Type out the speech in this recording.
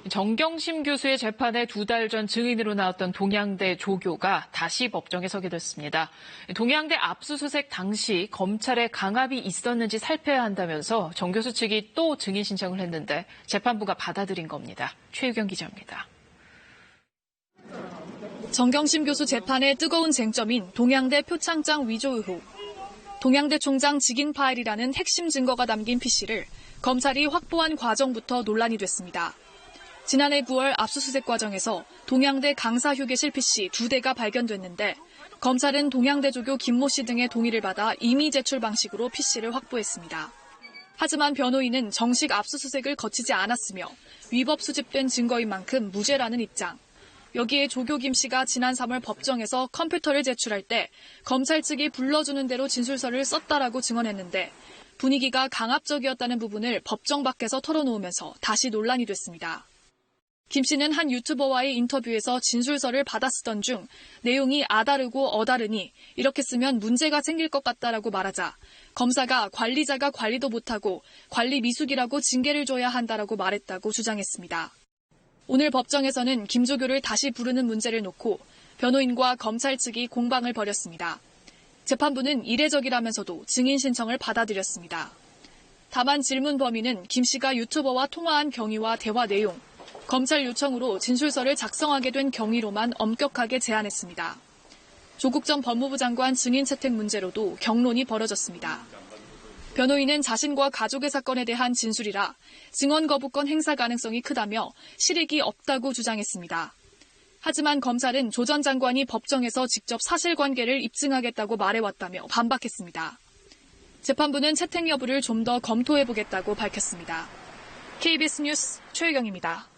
정경심 교수의 재판에 2달 전 증인으로 나왔던 동양대 조교가 다시 법정에 서게 됐습니다. 동양대 압수수색 당시 검찰의 강압이 있었는지 살펴야 한다면서 정 교수 측이 또 증인 신청을 했는데 재판부가 받아들인 겁니다. 최유경 기자입니다. 정경심 교수 재판의 뜨거운 쟁점인 동양대 표창장 위조 의혹. 동양대 총장 직인 파일이라는 핵심 증거가 담긴 PC를 검찰이 확보한 과정부터 논란이 됐습니다. 지난해 9월 압수수색 과정에서 동양대 강사 휴게실 PC 2대가 발견됐는데 검찰은 동양대 조교 김모 씨 등의 동의를 받아 임의 제출 방식으로 PC를 확보했습니다. 하지만 변호인은 정식 압수수색을 거치지 않았으며 위법 수집된 증거인 만큼 무죄라는 입장. 여기에 조교 김 씨가 지난 3월 법정에서 컴퓨터를 제출할 때 검찰 측이 불러주는 대로 진술서를 썼다라고 증언했는데 분위기가 강압적이었다는 부분을 법정 밖에서 털어놓으면서 다시 논란이 됐습니다. 김 씨는 한 유튜버와의 인터뷰에서 진술서를 받아 쓰던 중 내용이 아다르고 어다르니 이렇게 쓰면 문제가 생길 것 같다라고 말하자 검사가 관리자가 관리도 못하고 관리 미숙이라고 징계를 줘야 한다라고 말했다고 주장했습니다. 오늘 법정에서는 김 조교를 다시 부르는 문제를 놓고 변호인과 검찰 측이 공방을 벌였습니다. 재판부는 이례적이라면서도 증인 신청을 받아들였습니다. 다만 질문 범위는 김 씨가 유튜버와 통화한 경위와 대화 내용, 검찰 요청으로 진술서를 작성하게 된 경위로만 엄격하게 제한했습니다. 조국 전 법무부 장관 증인 채택 문제로도 격론이 벌어졌습니다. 변호인은 자신과 가족의 사건에 대한 진술이라 증언 거부권 행사 가능성이 크다며 실익이 없다고 주장했습니다. 하지만 검찰은 조 전 장관이 법정에서 직접 사실관계를 입증하겠다고 말해왔다며 반박했습니다. 재판부는 채택 여부를 좀 더 검토해보겠다고 밝혔습니다. KBS 뉴스 최유경입니다.